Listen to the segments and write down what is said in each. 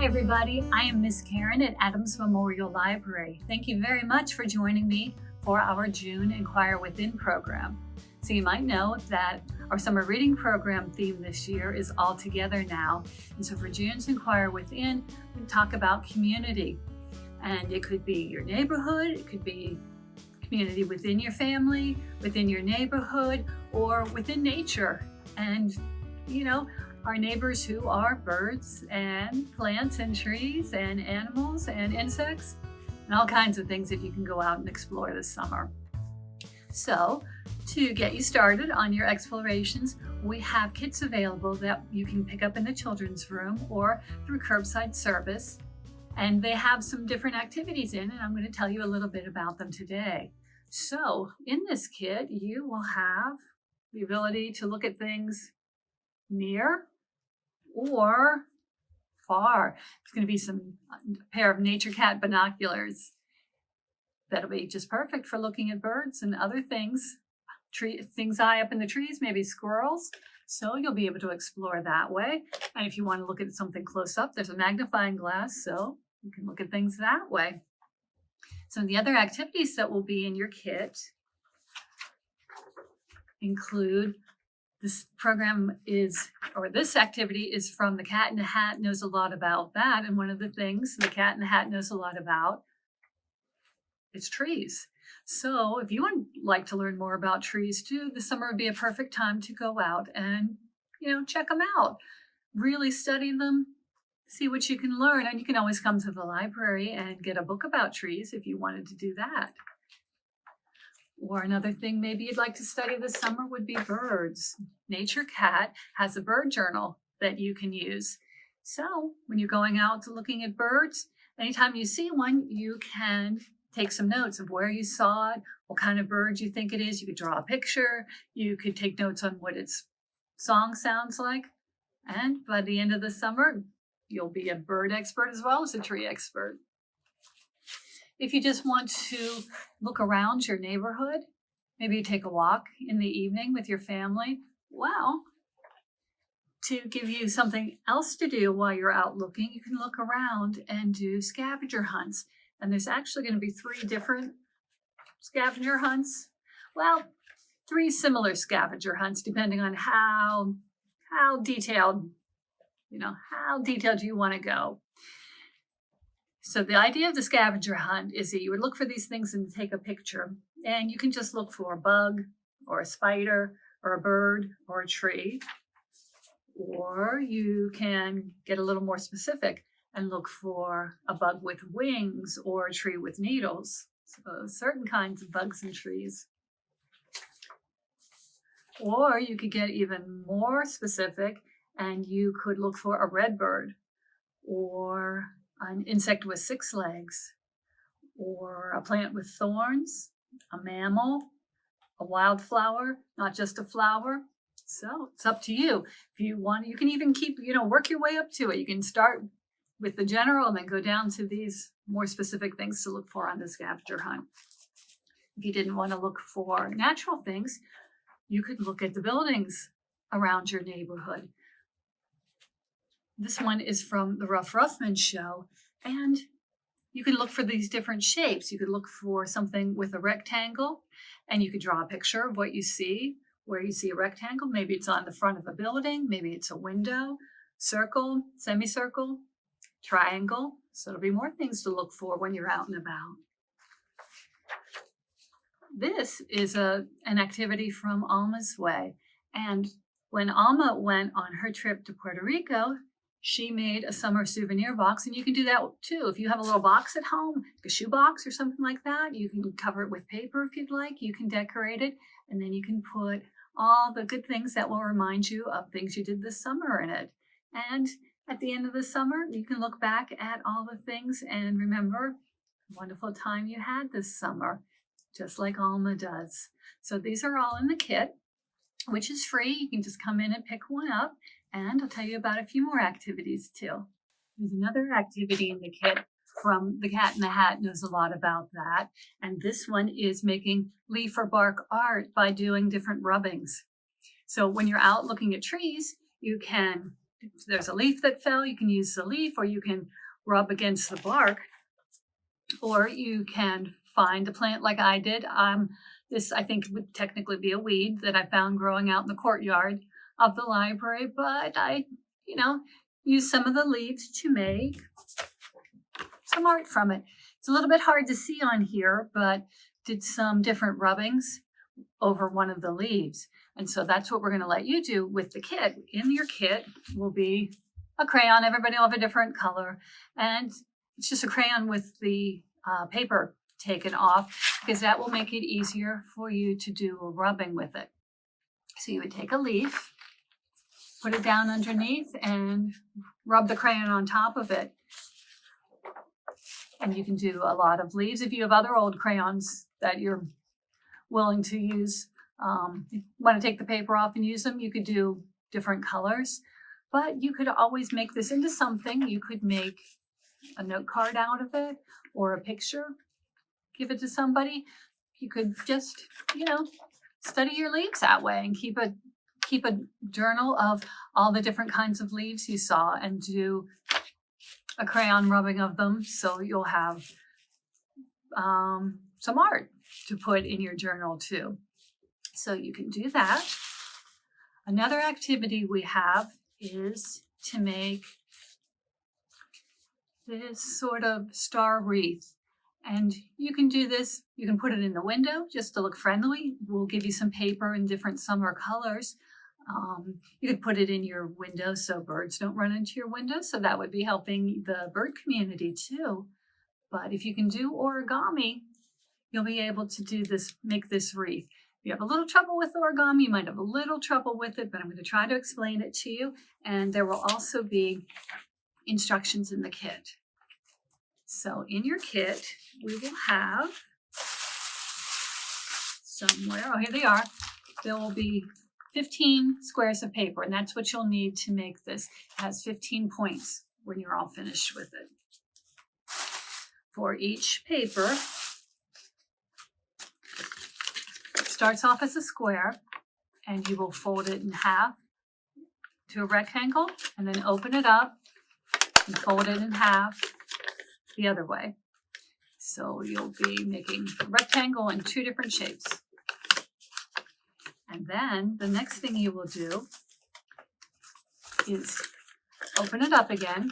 Hi everybody, I am Miss Karen at Adams Memorial Library. Thank you very much for joining me for our June Inquire Within program. So you might know that our summer reading program theme this year is all together now. And so for June's Inquire Within, we talk about community. And it could be your neighborhood, it could be community within your family, within your neighborhood, or within nature. And you know, our neighbors who are birds and plants and trees and animals and insects and all kinds of things that you can go out and explore this summer. So to get you started on your explorations, we have kits available that you can pick up in the children's room or through curbside service. And they have some different activities in, and I'm going to tell you a little bit about them today. So in this kit, you will have the ability to look at things near or far. It's going to be a pair of Nature Cat binoculars that'll be just perfect for looking at birds and other things, things high up in the trees, maybe squirrels. So you'll be able to explore that way. And if you want to look at something close up, there's a magnifying glass, so you can look at things that way. So the other activities that will be in your kit include this activity is from The Cat in the Hat Knows a Lot About That. And one of the things The Cat in the Hat knows a lot about is trees. So if you would like to learn more about trees too, the summer would be a perfect time to go out and, check them out. Really study them, see what you can learn. And you can always come to the library and get a book about trees if you wanted to do that. Or another thing maybe you'd like to study this summer would be birds. Nature Cat has a bird journal that you can use. So when you're going out to looking at birds, anytime you see one, you can take some notes of where you saw it, what kind of bird you think it is. You could draw a picture. You could take notes on what its song sounds like. And by the end of the summer, you'll be a bird expert as well as a tree expert. If you just want to look around your neighborhood, maybe you take a walk in the evening with your family, well, to give you something else to do while you're out looking, you can look around and do scavenger hunts. And there's actually going to be 3 different scavenger hunts. Well, 3 similar scavenger hunts, depending on how detailed you want to go. So the idea of the scavenger hunt is that you would look for these things and take a picture. And you can just look for a bug or a spider or a bird or a tree. Or you can get a little more specific and look for a bug with wings or a tree with needles. So certain kinds of bugs and trees. Or you could get even more specific and you could look for a red bird or an insect with 6 legs, or a plant with thorns, a mammal, a wildflower, not just a flower. So it's up to you. If you want, you can even work your way up to it. You can start with the general and then go down to these more specific things to look for on the scavenger hunt. If you didn't want to look for natural things, you could look at the buildings around your neighborhood. This one is from the Rough Roughman show, and you can look for these different shapes. You could look for something with a rectangle, and you could draw a picture of what you see, where you see a rectangle. Maybe it's on the front of a building, maybe it's a window, circle, semicircle, triangle. So there'll be more things to look for when you're out and about. This is an activity from Alma's Way, and when Alma went on her trip to Puerto Rico, she made a summer souvenir box, and you can do that too. If you have a little box at home, like a shoe box or something like that, you can cover it with paper if you'd like. You can decorate it, and then you can put all the good things that will remind you of things you did this summer in it. And at the end of the summer, you can look back at all the things and remember the wonderful time you had this summer, just like Alma does. So these are all in the kit, which is free. You can just come in and pick one up. And I'll tell you about a few more activities too. There's another activity in the kit from The Cat in the Hat Knows a Lot About That. And this one is making leaf or bark art by doing different rubbings. So when you're out looking at trees, you can if there's a leaf that fell, you can use the leaf, or you can rub against the bark, or you can find a plant like I did. This I think would technically be a weed that I found growing out in the courtyard of the library, but I, used some of the leaves to make some art from it. It's a little bit hard to see on here, but did some different rubbings over one of the leaves. And so that's what we're going to let you do with the kit. In your kit will be a crayon. Everybody will have a different color. And it's just a crayon with the paper taken off, because that will make it easier for you to do a rubbing with it. So you would take a leaf, put it down underneath, and rub the crayon on top of it. And you can do a lot of leaves. If you have other old crayons that you're willing to use, you want to take the paper off and use them, you could do different colors. But you could always make this into something. You could make a note card out of it, or a picture, give it to somebody. You could just, study your leaves that way and keep a journal of all the different kinds of leaves you saw, and do a crayon rubbing of them, so you'll have some art to put in your journal too. So you can do that. Another activity we have is to make this sort of star wreath. And you can do this, you can put it in the window just to look friendly. We'll give you some paper in different summer colors. You could put it in your window so birds don't run into your window. So that would be helping the bird community too. But if you can do origami, you'll be able to do this, make this wreath. If you have a little trouble with origami, you might have a little trouble with it, but I'm going to try to explain it to you. And there will also be instructions in the kit. So in your kit, we will have somewhere, oh, here they are. There will be 15 squares of paper, and that's what you'll need to make this. It has 15 points when you're all finished with it. For each paper, it starts off as a square, and you will fold it in half to a rectangle, and then open it up and fold it in half the other way. So you'll be making a rectangle in two different shapes. And then the next thing you will do is open it up again,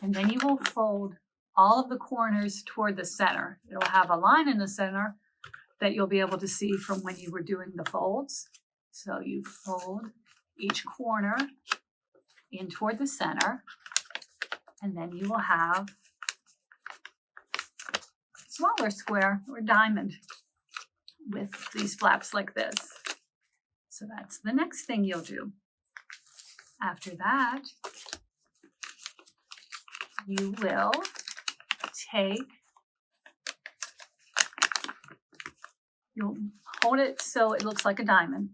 and then you will fold all of the corners toward the center. It'll have a line in the center that you'll be able to see from when you were doing the folds. So you fold each corner in toward the center, and then you will have a smaller square or diamond with these flaps like this. So that's the next thing you'll do. After that, you will you'll hold it so it looks like a diamond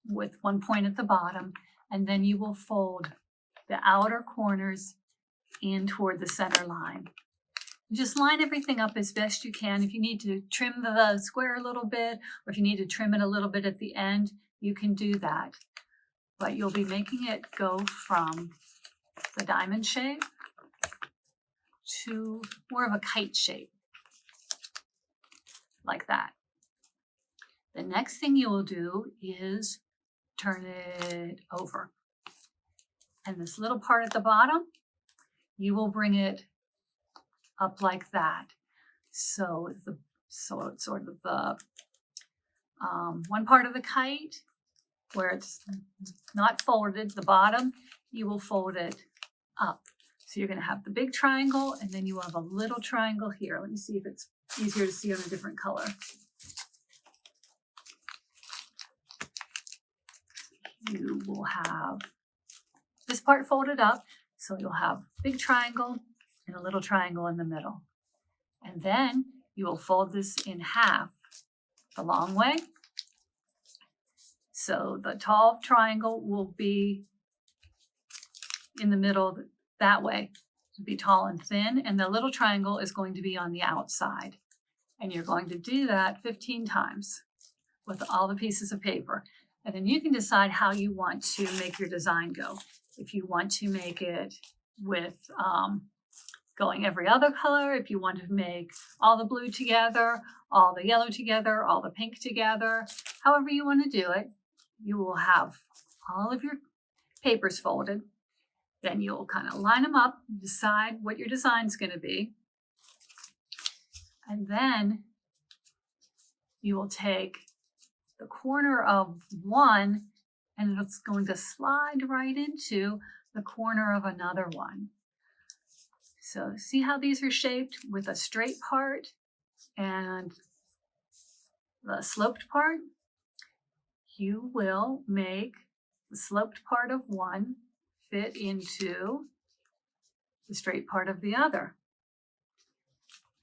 with one point at the bottom, and then you will fold the outer corners in toward the center line. Just line everything up as best you can. If you need to trim the square a little bit, or if you need to trim it a little bit at the end, you can do that. But you'll be making it go from the diamond shape to more of a kite shape, like that. The next thing you will do is turn it over. And this little part at the bottom, you will bring it up like that. So it's sort of the one part of the kite where it's not folded, the bottom, you will fold it up. So you're going to have the big triangle, and then you will have a little triangle here. Let me see if it's easier to see on a different color. You will have this part folded up, so you'll have big triangle and a little triangle in the middle. And then you will fold this in half the long way. So the tall triangle will be in the middle that way, to be tall and thin, and the little triangle is going to be on the outside. And you're going to do that 15 times with all the pieces of paper. And then you can decide how you want to make your design go. if you want to make it with going every other color, if you want to make all the blue together, all the yellow together, all the pink together, however you want to do it, you will have all of your papers folded. Then you'll kind of line them up, decide what your design is going to be. And then you will take the corner of one and it's going to slide right into the corner of another one. So see how these are shaped with a straight part and the sloped part? You will make the sloped part of one fit into the straight part of the other.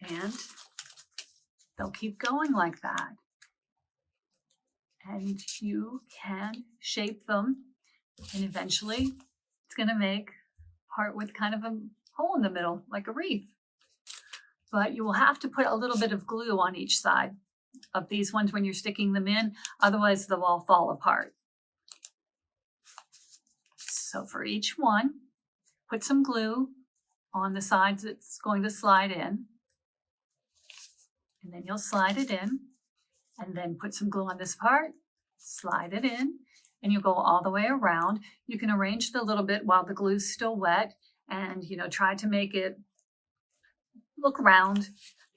And they'll keep going like that. And you can shape them, and eventually it's going to make part with kind of a hole in the middle, like a wreath. But you will have to put a little bit of glue on each side of these ones when you're sticking them in, otherwise they'll all fall apart. So for each one, put some glue on the sides it's going to slide in, and then you'll slide it in, and then put some glue on this part, slide it in, and you'll go all the way around. You can arrange it a little bit while the glue's still wet, and try to make it look round.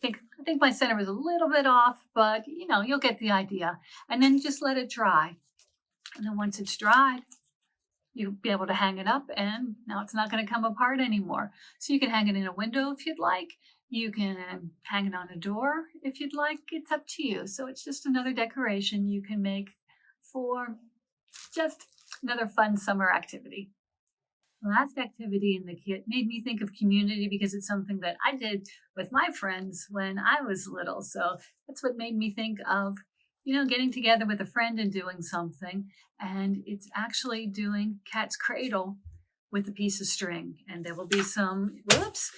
I think my center was a little bit off, but you'll get the idea. And then just let it dry. And then once it's dried, you'll be able to hang it up, and now it's not going to come apart anymore. So you can hang it in a window if you'd like. You can hang it on a door if you'd like. It's up to you. So it's just another decoration you can make for just another fun summer activity. The last activity in the kit made me think of community because it's something that I did with my friends when I was little. So that's what made me think of, getting together with a friend and doing something. And it's actually doing cat's cradle with a piece of string. And there will be some, whoops,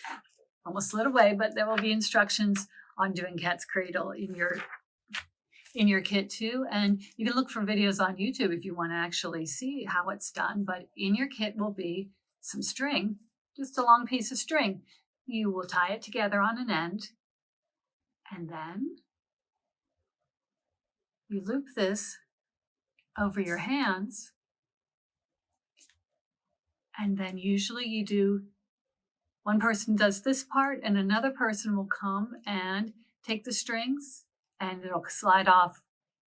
almost slid away, but there will be instructions on doing cat's cradle in your kit too. And you can look for videos on YouTube if you want to actually see how it's done. But in your kit will be some string, just a long piece of string. You will tie it together on an end, and then you loop this over your hands. And then usually you do, one person does this part and another person will come and take the strings and it'll slide off.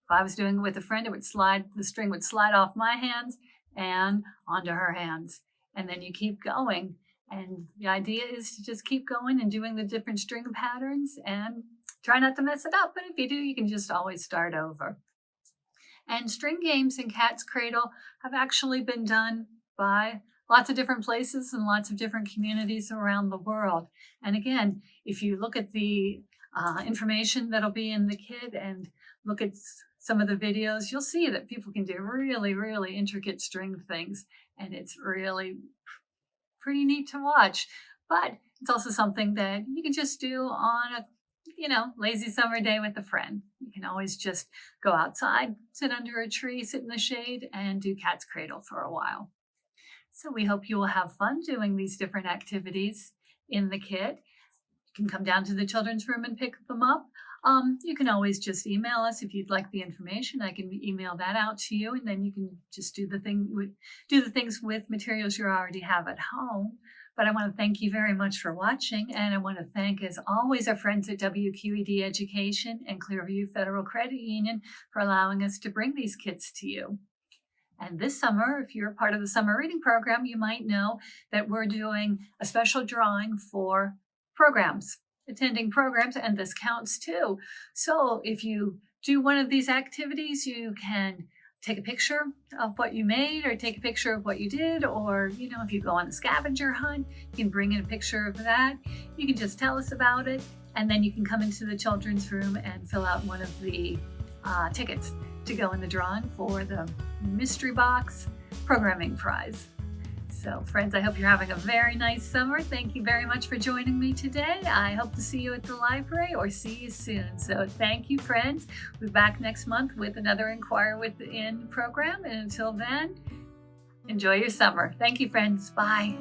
If I was doing it with a friend, the string would slide off my hands and onto her hands. And then you keep going. And the idea is to just keep going and doing the different string patterns and try not to mess it up. But if you do, you can just always start over. And string games in Cat's Cradle have actually been done by lots of different places and lots of different communities around the world. And again, if you look at the information that'll be in the kit and look at some of the videos, you'll see that people can do really, really intricate string things. And it's really pretty neat to watch. But it's also something that you can just do on a lazy summer day with a friend. You can always just go outside, sit under a tree, sit in the shade, and do Cat's Cradle for a while. So we hope you will have fun doing these different activities in the kit. You can come down to the children's room and pick them up. You can always just email us if you'd like the information. I can email that out to you, and then you can just do the things with materials you already have at home. But I want to thank you very much for watching, and I want to thank, as always, our friends at WQED Education and Clearview Federal Credit Union for allowing us to bring these kits to you. And this summer, if you're part of the summer reading program, you might know that we're doing a special drawing for attending programs, and this counts too. So if you do one of these activities, you can take a picture of what you made or take a picture of what you did, or if you go on a scavenger hunt, you can bring in a picture of that. You can just tell us about it, and then you can come into the children's room and fill out one of the tickets to go in the drawing for the mystery box programming prize. So friends, I hope you're having a very nice summer. Thank you very much for joining me today. I hope to see you at the library or see you soon. So thank you, friends. We'll be back next month with another Inquire Within program. And until then, Enjoy your summer. Thank you, friends. Bye.